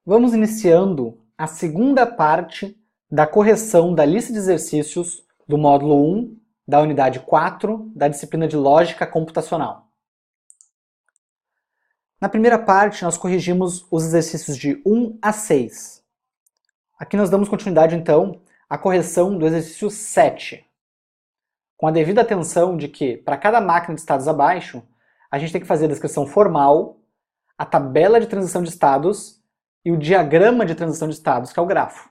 Vamos iniciando a segunda parte da correção da lista de exercícios do módulo 1 da unidade 4 da disciplina de Lógica Computacional. Na primeira parte, nós corrigimos os exercícios de 1 a 6. Aqui nós damos continuidade, então, à correção do exercício 7, com a devida atenção de que, para cada máquina de estados abaixo, a gente tem que fazer a descrição formal, a tabela de transição de estados e o diagrama de transição de estados, que é o grafo.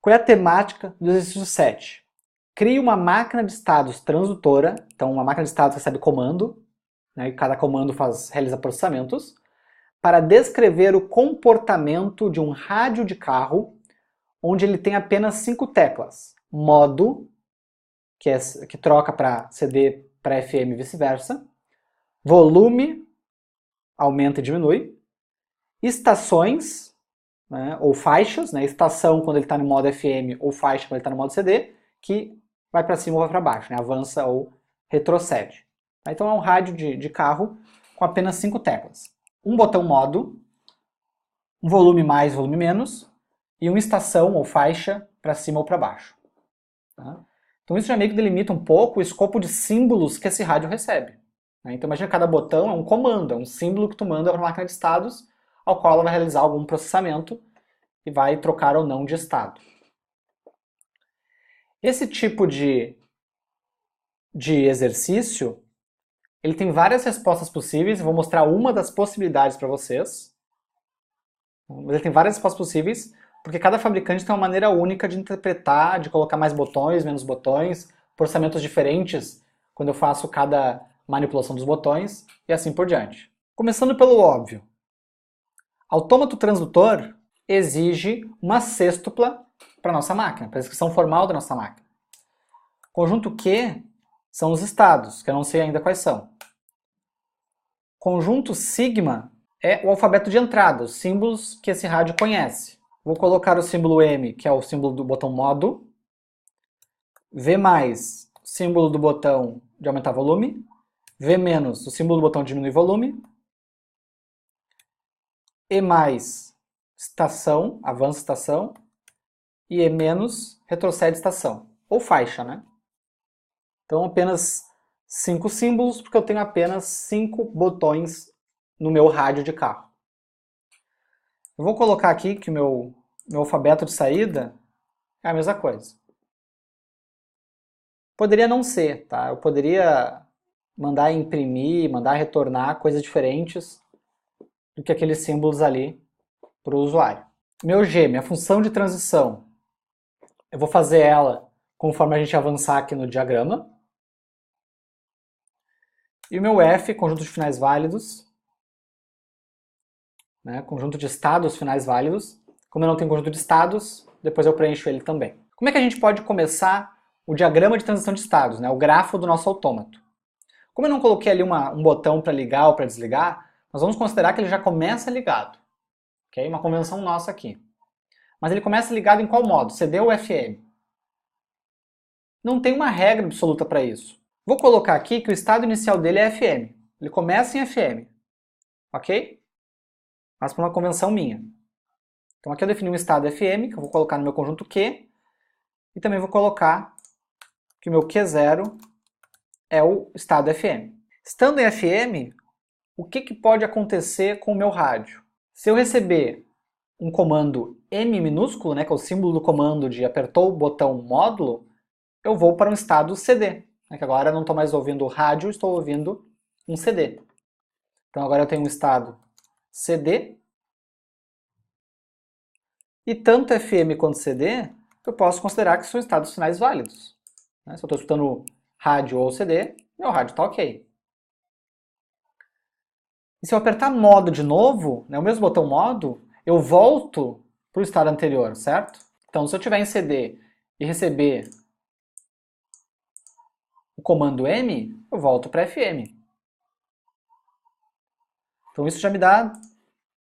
Qual é a temática do exercício 7? Crie uma máquina de estados transdutora, então uma máquina de estados recebe comando, né, e cada comando realiza processamentos, para descrever o comportamento de um rádio de carro, onde ele tem apenas 5 teclas. Modo, que troca para CD para FM e vice-versa. Volume, aumenta e diminui. Estações, né, ou faixas, né, estação quando ele está no modo FM ou faixa quando ele está no modo CD, que vai para cima ou vai para baixo, né, avança ou retrocede. Então é um rádio de carro com apenas 5 teclas. Um botão modo, um volume mais, volume menos, e uma estação ou faixa para cima ou para baixo. Tá? Então isso já meio que delimita um pouco o escopo de símbolos que esse rádio recebe. Né? Então imagina que cada botão é um comando, é um símbolo que tu manda para a máquina de estados, ao qual ela vai realizar algum processamento e vai trocar ou não de estado. Esse tipo de exercício, ele tem várias respostas possíveis, eu vou mostrar uma das possibilidades para vocês. Mas ele tem várias respostas possíveis, porque cada fabricante tem uma maneira única de interpretar, de colocar mais botões, menos botões, processamentos diferentes quando eu faço cada manipulação dos botões e assim por diante. Começando pelo óbvio. Autômato transdutor exige uma sextupla para a nossa máquina, para a descrição formal da nossa máquina. Conjunto Q são os estados, que eu não sei ainda quais são. Conjunto sigma é o alfabeto de entrada, os símbolos que esse rádio conhece. Vou colocar o símbolo M, que é o símbolo do botão modo. V+, símbolo do botão de aumentar volume. V-, o símbolo do botão de diminuir volume. E+, estação, avança estação. E E-, retrocede estação. Ou faixa, né? Então apenas 5 símbolos, porque eu tenho apenas 5 botões no meu rádio de carro. Eu vou colocar aqui que o meu alfabeto de saída é a mesma coisa. Poderia não ser, tá? Eu poderia mandar imprimir, mandar retornar coisas diferentes do que aqueles símbolos ali para o usuário. Meu G, minha função de transição, eu vou fazer ela conforme a gente avançar aqui no diagrama. E o meu F, conjunto de finais válidos, né, conjunto de estados finais válidos. Como eu não tenho conjunto de estados, depois eu preencho ele também. Como é que a gente pode começar o diagrama de transição de estados, né, o grafo do nosso autômato? Como eu não coloquei ali um botão para ligar ou para desligar, nós vamos considerar que ele já começa ligado. Okay? Uma convenção nossa aqui. Mas ele começa ligado em qual modo? CD ou FM? Não tem uma regra absoluta para isso. Vou colocar aqui que o estado inicial dele é FM. Ele começa em FM. Ok? Mas por uma convenção minha. Então aqui eu defini um estado FM, que eu vou colocar no meu conjunto Q, e também vou colocar que o meu Q0 é o estado FM. Estando em FM, o que pode acontecer com o meu rádio? Se eu receber um comando M minúsculo, né, que é o símbolo do comando de apertou o botão módulo, eu vou para um estado CD, né, que agora eu não estou mais ouvindo o rádio, estou ouvindo um CD. Então agora eu tenho um estado CD, e tanto FM quanto CD, eu posso considerar que são estados finais válidos. Se eu estou escutando rádio ou CD, meu rádio está ok. E se eu apertar modo de novo, né, o mesmo botão modo, eu volto para o estado anterior, certo? Então se eu estiver em CD e receber o comando M, eu volto para FM. Então isso já me dá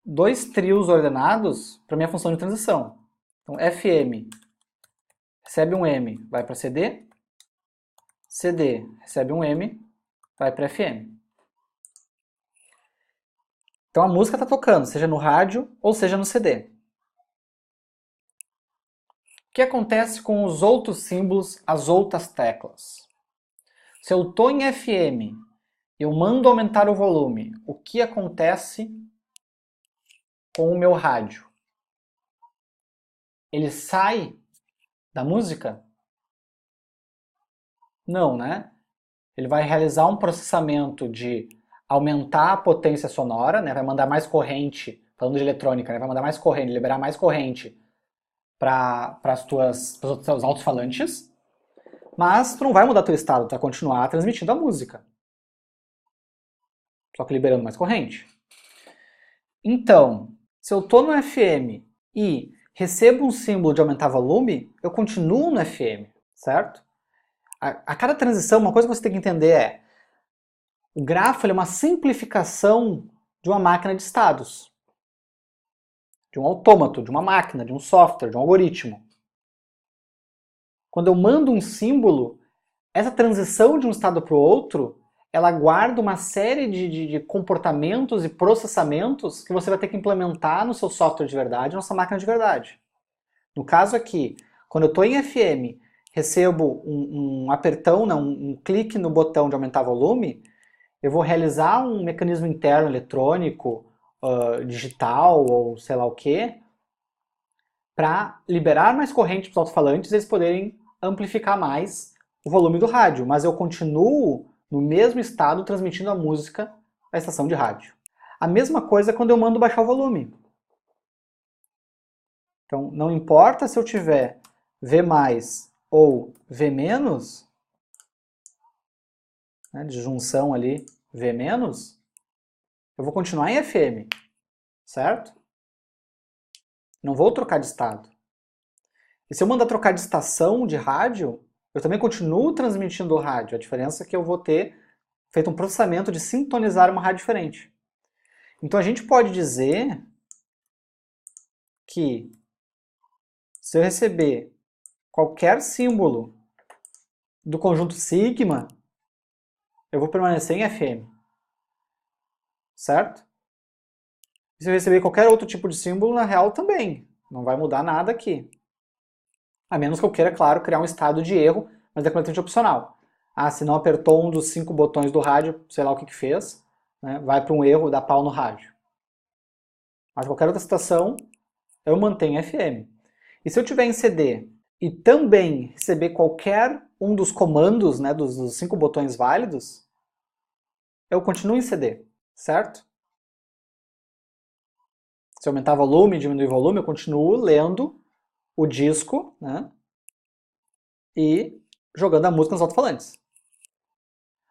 2 trios ordenados para minha função de transição. Então FM recebe um M, vai para CD. CD recebe um M, vai para FM. Então a música está tocando, seja no rádio ou seja no CD. O que acontece com os outros símbolos, as outras teclas? Se eu estou em FM, eu mando aumentar o volume, o que acontece com o meu rádio? Ele sai da música? Não, né? Ele vai realizar um processamento de aumentar a potência sonora, né? Vai mandar mais corrente, falando de eletrônica, né? Vai mandar mais corrente, liberar mais corrente para os teus alto-falantes, mas tu não vai mudar teu estado, tu vai continuar transmitindo a música, só que liberando mais corrente. Então, se eu estou no FM e recebo um símbolo de aumentar volume, eu continuo no FM, certo? A cada transição, uma coisa que você tem que entender é o grafo é uma simplificação de uma máquina de estados, de um autômato, de uma máquina, de um software, de um algoritmo. Quando eu mando um símbolo, essa transição de um estado para o outro, ela guarda uma série de comportamentos e processamentos que você vai ter que implementar no seu software de verdade, na sua máquina de verdade. No caso aqui, quando eu estou em FM, recebo um apertão, não, um clique no botão de aumentar volume, eu vou realizar um mecanismo interno eletrônico, digital ou sei lá o que, para liberar mais corrente para os alto-falantes e eles poderem amplificar mais o volume do rádio, mas eu continuo no mesmo estado transmitindo a música à estação de rádio. A mesma coisa quando eu mando baixar o volume. Então, não importa se eu tiver V+, ou V-, né, de junção ali, V-, eu vou continuar em FM, certo? Não vou trocar de estado. E se eu mandar trocar de estação de rádio, eu também continuo transmitindo o rádio. A diferença é que eu vou ter feito um processamento de sintonizar uma rádio diferente. Então a gente pode dizer que se eu receber qualquer símbolo do conjunto sigma, eu vou permanecer em FM. Certo? E se eu receber qualquer outro tipo de símbolo, na real também. Não vai mudar nada aqui. A menos que eu queira, claro, criar um estado de erro, mas é completamente opcional. Ah, se não apertou um dos 5 botões do rádio, sei lá o que fez, né, vai para um erro, dá pau no rádio. Mas qualquer outra situação, eu mantenho FM. E se eu tiver em CD e também receber qualquer um dos comandos, né, dos 5 botões válidos, eu continuo em CD, certo? Se eu aumentar volume, diminuir volume, eu continuo lendo o disco, né, e jogando a música nos alto-falantes.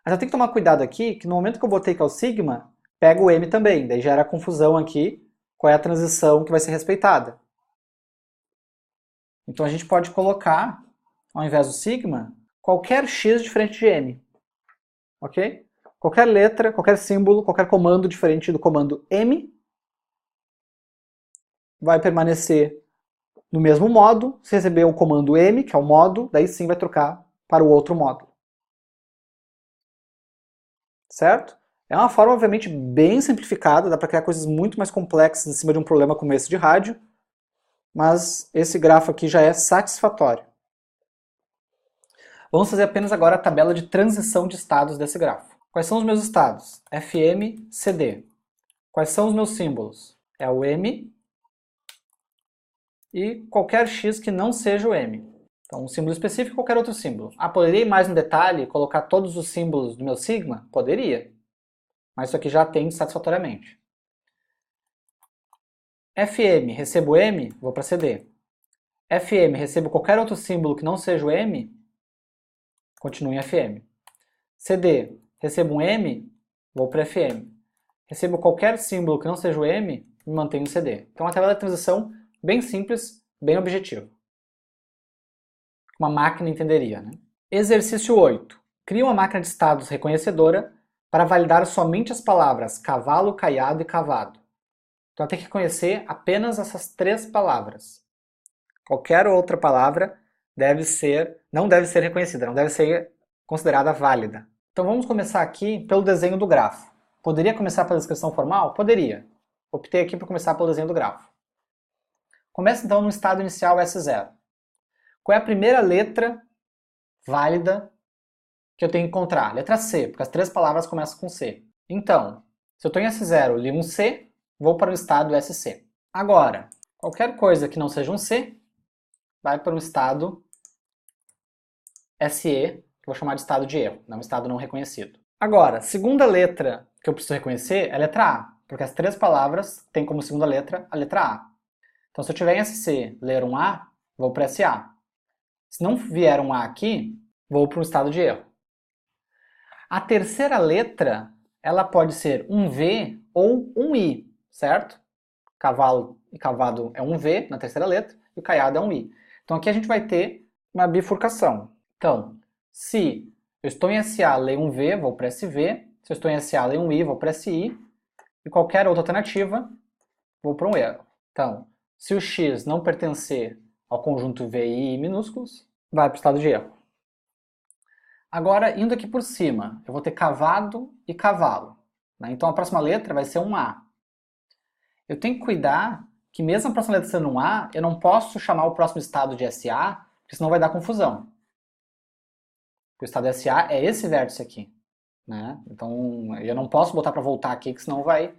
Mas eu tenho que tomar cuidado aqui, que no momento que eu botei que é o sigma, pega o M também, daí gera confusão aqui, qual é a transição que vai ser respeitada. Então a gente pode colocar, ao invés do sigma, qualquer x diferente de M. Ok? Qualquer letra, qualquer símbolo, qualquer comando diferente do comando M vai permanecer no mesmo modo. Se receber o comando M, que é o modo, daí sim vai trocar para o outro modo. Certo? É uma forma, obviamente, bem simplificada, dá para criar coisas muito mais complexas em cima de um problema como esse de rádio, mas esse grafo aqui já é satisfatório. Vamos fazer apenas agora a tabela de transição de estados desse grafo. Quais são os meus estados? FM, CD. Quais são os meus símbolos? É o M e qualquer X que não seja o M. Então, um símbolo específico e qualquer outro símbolo. Ah, poderia ir mais no detalhe e colocar todos os símbolos do meu sigma? Poderia. Mas isso aqui já atende satisfatoriamente. FM, recebo M, vou para CD. FM, recebo qualquer outro símbolo que não seja o M, continuo em FM. CD, recebo um M, vou para FM. Recebo qualquer símbolo que não seja o M, me mantenho em CD. Então, uma tabela de transição bem simples, bem objetiva. Uma máquina entenderia, né? Exercício 8. Cria uma máquina de estados reconhecedora para validar somente as palavras cavalo, caiado e cavado. Então, tem que reconhecer apenas essas 3 palavras. Qualquer outra palavra não deve ser reconhecida, não deve ser considerada válida. Então vamos começar aqui pelo desenho do grafo. Poderia começar pela descrição formal? Poderia. Optei aqui por começar pelo desenho do grafo. Começa então no estado inicial S0. Qual é a primeira letra válida que eu tenho que encontrar? Letra C, porque as 3 palavras começam com C. Então, se eu estou em S0 e li um C, vou para o estado SC. Agora, qualquer coisa que não seja um C, vai para o estado SE, que eu vou chamar de estado de erro, não estado não reconhecido. Agora, segunda letra que eu preciso reconhecer é a letra A, porque as 3 palavras têm como segunda letra a letra A. Então, se eu tiver em SC ler um A, vou para SA. Se não vier um A aqui, vou para o estado de erro. A terceira letra, ela pode ser um V ou um I, certo? Cavalo e cavado é um V na terceira letra e o caiado é um I. Então aqui a gente vai ter uma bifurcação. Então, se eu estou em SA, leio um V, vou para SV. Se eu estou em SA, leio um I, vou para SI. E qualquer outra alternativa, vou para um erro. Então, se o X não pertencer ao conjunto V e I minúsculos, vai para o estado de erro. Agora, indo aqui por cima, eu vou ter cavado e cavalo. Né? Então a próxima letra vai ser um A. Eu tenho que cuidar que mesmo a próxima letra sendo um A, eu não posso chamar o próximo estado de SA, porque senão vai dar confusão. O estado SA é esse vértice aqui. Né? Então eu não posso botar para voltar aqui, que senão vai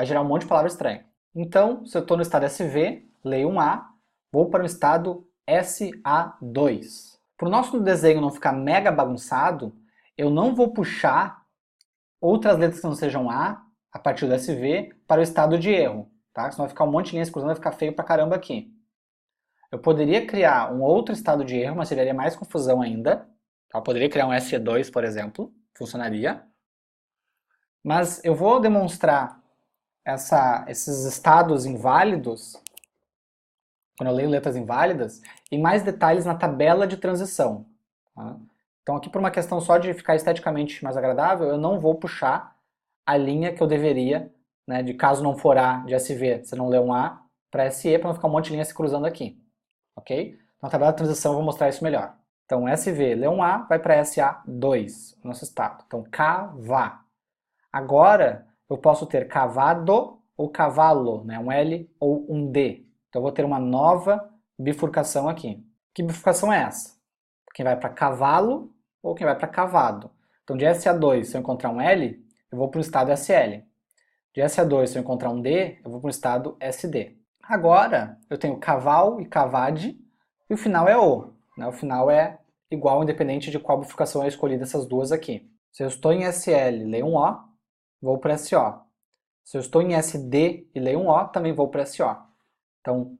gerar um monte de palavra estranha. Então, se eu estou no estado SV, leio um A, vou para o estado SA2. Para o nosso desenho não ficar mega bagunçado, eu não vou puxar outras letras que não sejam a partir do SV, para o estado de erro. Tá? Senão vai ficar um monte de linhas cruzando, vai ficar feio pra caramba aqui. Eu poderia criar um outro estado de erro, mas geraria mais confusão ainda. Tá? Eu poderia criar um SE2, por exemplo, funcionaria. Mas eu vou demonstrar esses estados inválidos, quando eu leio letras inválidas, em mais detalhes na tabela de transição. Tá? Então aqui por uma questão só de ficar esteticamente mais agradável, eu não vou puxar a linha que eu deveria, né, de caso não for A de SV, você não lê um A, para SE, para não ficar um monte de linha se cruzando aqui. Ok? Então na tabela de transição eu vou mostrar isso melhor. Então SV lê um A, vai para SA2, nosso estado. Então cavá. Agora eu posso ter cavado ou cavalo, né, um L ou um D. Então eu vou ter uma nova bifurcação aqui. Que bifurcação é essa? Quem vai para cavalo ou quem vai para cavado. Então de SA2, se eu encontrar um L, eu vou para o estado SL. De SA2, se eu encontrar um D, eu vou para o estado SD. Agora, eu tenho caval e cavade, e o final é O. Né? O final é igual, independente de qual bifurcação eu escolhi dessas duas aqui. Se eu estou em SL e leio um O, vou para SO. Se eu estou em SD e leio um O, também vou para SO. Então,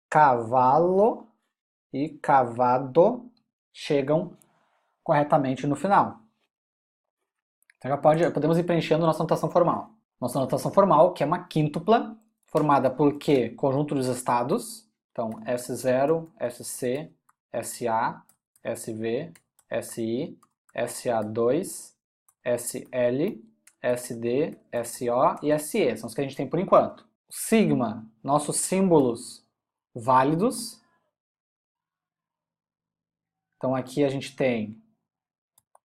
cavalo e cavado chegam corretamente no final. Então já podemos ir preenchendo nossa notação formal. Nossa notação formal, que é uma quíntupla, formada por Q, conjunto dos estados. Então, S0, SC, SA, SV, SI, SA2, SL, SD, SO e SE. São os que a gente tem por enquanto. Sigma, nossos símbolos válidos. Então aqui a gente tem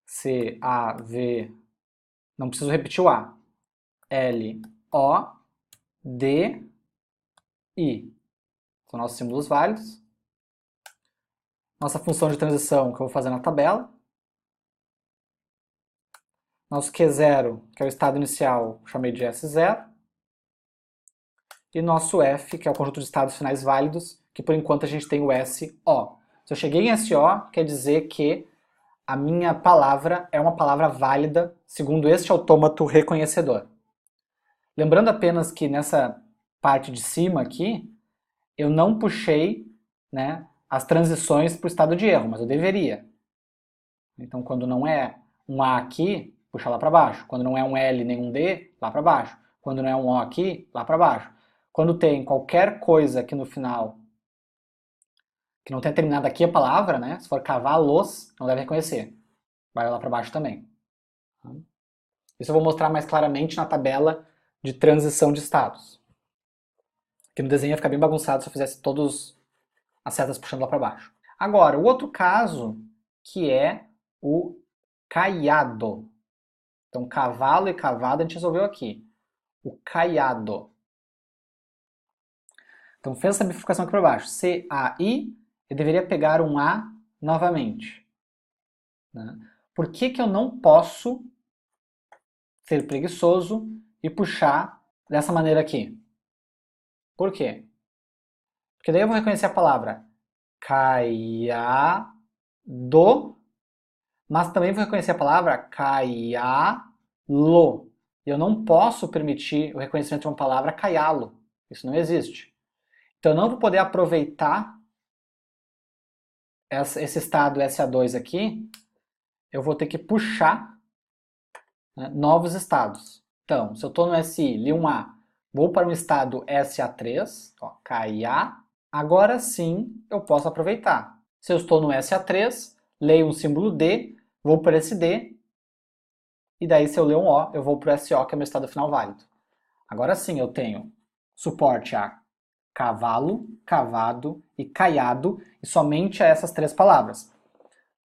C, A, V, não preciso repetir o A. L, O, D, I. São nossos símbolos válidos. Nossa função de transição que eu vou fazer na tabela. Nosso Q0, que é o estado inicial, chamei de S0. E nosso F, que é o conjunto de estados finais válidos, que por enquanto a gente tem o SO. Se eu cheguei em SO, quer dizer que a minha palavra é uma palavra válida segundo este autômato reconhecedor. Lembrando apenas que nessa parte de cima aqui, eu não puxei, né, as transições para o estado de erro, mas eu deveria. Então, quando não é um A aqui, puxa lá para baixo. Quando não é um L nem um D, lá para baixo. Quando não é um O aqui, lá para baixo. Quando tem qualquer coisa aqui no final que não tenha terminado aqui a palavra, né, se for cavalos, não deve reconhecer. Vai lá para baixo também. Isso eu vou mostrar mais claramente na tabela de transição de estados. Que no desenho ia ficar bem bagunçado se eu fizesse todas as setas puxando lá para baixo. Agora, o outro caso, que é o caiado. Então, cavalo e cavada a gente resolveu aqui. O caiado. Então, fez essa bifurcação aqui para baixo. C-A-I, eu deveria pegar um A novamente. Né? Por que que eu não posso ser preguiçoso e puxar dessa maneira aqui? Por quê? Porque daí eu vou reconhecer a palavra caiado, mas também vou reconhecer a palavra caialo. E eu não posso permitir o reconhecimento de uma palavra caialo. Isso não existe. Então eu não vou poder aproveitar esse estado SA2 aqui. Eu vou ter que puxar, né, novos estados. Então, se eu estou no SI, li um A, vou para um estado SA3, ó, KIA, agora sim eu posso aproveitar. Se eu estou no SA3, leio um símbolo D, vou para esse D, e daí se eu ler um O, eu vou para o SO, que é meu estado final válido. Agora sim eu tenho suporte a cavalo, cavado e caiado, e somente a essas três palavras.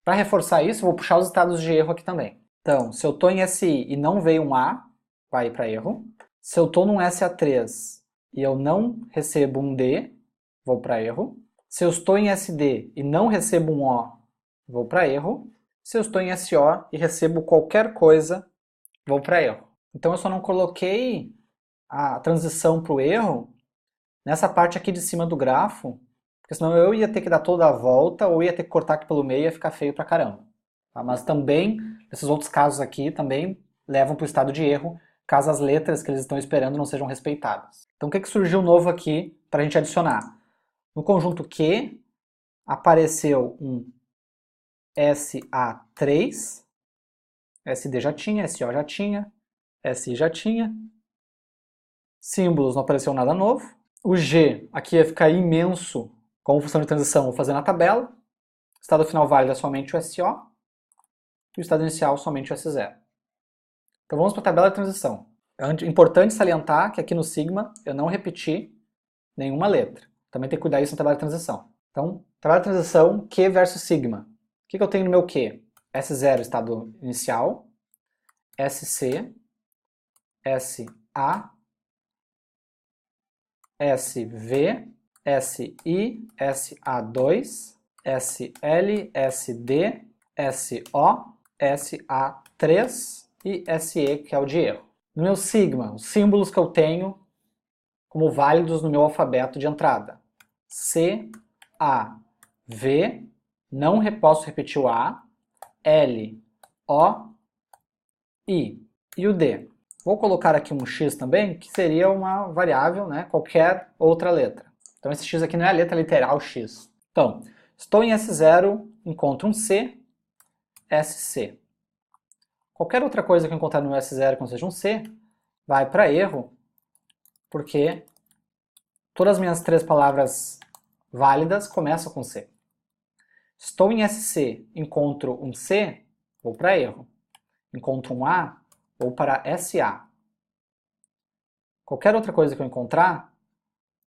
Para reforçar isso, eu vou puxar os estados de erro aqui também. Então, se eu estou em SI e não veio um A, vai para erro. Se eu estou num SA3 e eu não recebo um D, vou para erro. Se eu estou em SD e não recebo um O, vou para erro. Se eu estou em SO e recebo qualquer coisa, vou para erro. Então eu só não coloquei a transição para o erro nessa parte aqui de cima do grafo, porque senão eu ia ter que dar toda a volta ou ia ter que cortar aqui pelo meio e ia ficar feio pra caramba. Tá? Mas também, esses outros casos aqui também levam para o estado de erro, caso as letras que eles estão esperando não sejam respeitadas. Então o que surgiu novo aqui para a gente adicionar? No conjunto Q apareceu um SA3, SD já tinha, SO já tinha, SI já tinha, símbolos não apareceu nada novo. O G aqui ia ficar imenso como função de transição, vou fazer na tabela. O estado final válido é somente o SO e o estado inicial somente o S0. Então vamos para a tabela de transição. É importante salientar que aqui no sigma eu não repeti nenhuma letra. Também tem que cuidar disso na tabela de transição. Então, tabela de transição, Q versus sigma. O que eu tenho no meu Q? S0, estado inicial, SC, SA, SV, SI, SA2, SL, SD, SO, SA3 e SE, que é o de erro. No meu sigma, os símbolos que eu tenho como válidos no meu alfabeto de entrada. C, A, V, não posso repetir o A, L, O, I e o D. Vou colocar aqui um X também, que seria uma variável, né, qualquer outra letra. Então esse X aqui não é a letra literal X. Então, estou em S0, encontro um C, SC. Qualquer outra coisa que eu encontrar no S0 que não seja um C, vai para erro, porque todas as minhas três palavras válidas começam com C. Estou em SC, encontro um C, vou para erro. Encontro um A, vou para SA. Qualquer outra coisa que eu encontrar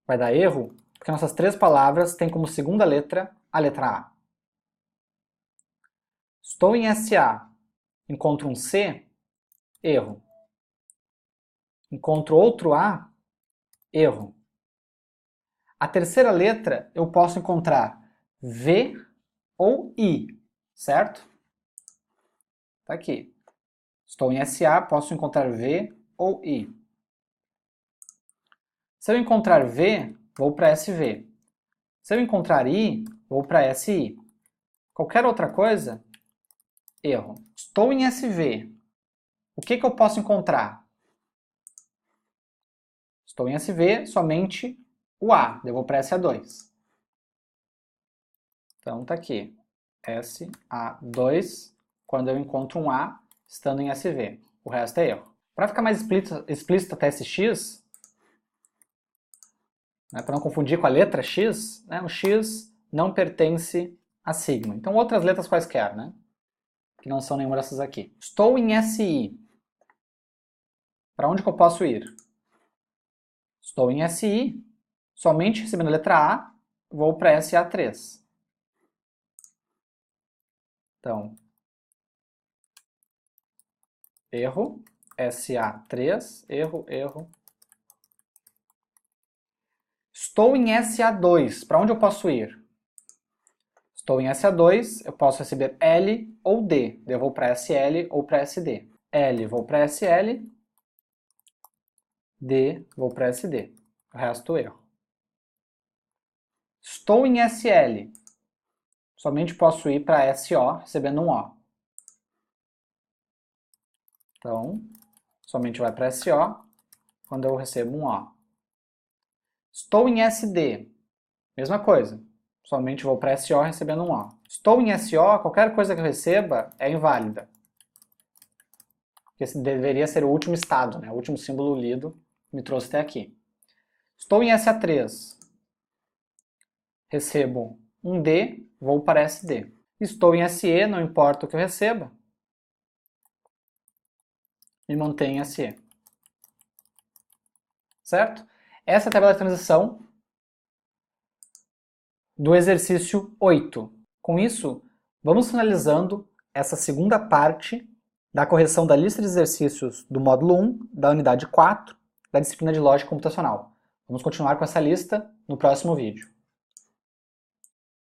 vai dar erro, porque nossas três palavras têm como segunda letra a letra A. Estou em SA, encontro um C, erro. Encontro outro A, erro. A terceira letra eu posso encontrar V ou I, certo? Tá aqui. Estou em SA, posso encontrar V ou I. Se eu encontrar V, vou para SV. Se eu encontrar I, vou para SI. Qualquer outra coisa, erro. Estou em SV. O que eu posso encontrar? Estou em SV, somente o A. Eu vou para SA2. Então tá aqui. SA2, quando eu encontro um A estando em SV. O resto é erro. Para ficar mais explícito até esse X, né, para não confundir com a letra X, né, o X não pertence a sigma. Então outras letras quaisquer, né, que não são nenhuma dessas aqui. Estou em SI. Para onde que eu posso ir? Estou em SI, somente recebendo a letra A, vou para SA3. Então, erro, SA3, erro, erro. Estou em SA2, para onde eu posso ir? Estou em SA2, eu posso receber L ou D. Eu vou para SL ou para SD. L, vou para SL. D, vou para SD. O resto, erro. Estou em SL. Somente posso ir para SO, recebendo um O. Então, somente vai para SO quando eu recebo um O. Estou em SD. Mesma coisa. Somente vou para SO recebendo um O. Estou em SO, qualquer coisa que eu receba é inválida. Porque esse deveria ser o último estado, né? O último símbolo lido me trouxe até aqui. Estou em SA3. Recebo um D, vou para SD. Estou em SE, não importa o que eu receba. Me mantenho em SE. Certo? Essa é a tabela de transição do exercício 8. Com isso, vamos finalizando essa segunda parte da correção da lista de exercícios do módulo 1, da unidade 4, da disciplina de lógica computacional. Vamos continuar com essa lista no próximo vídeo.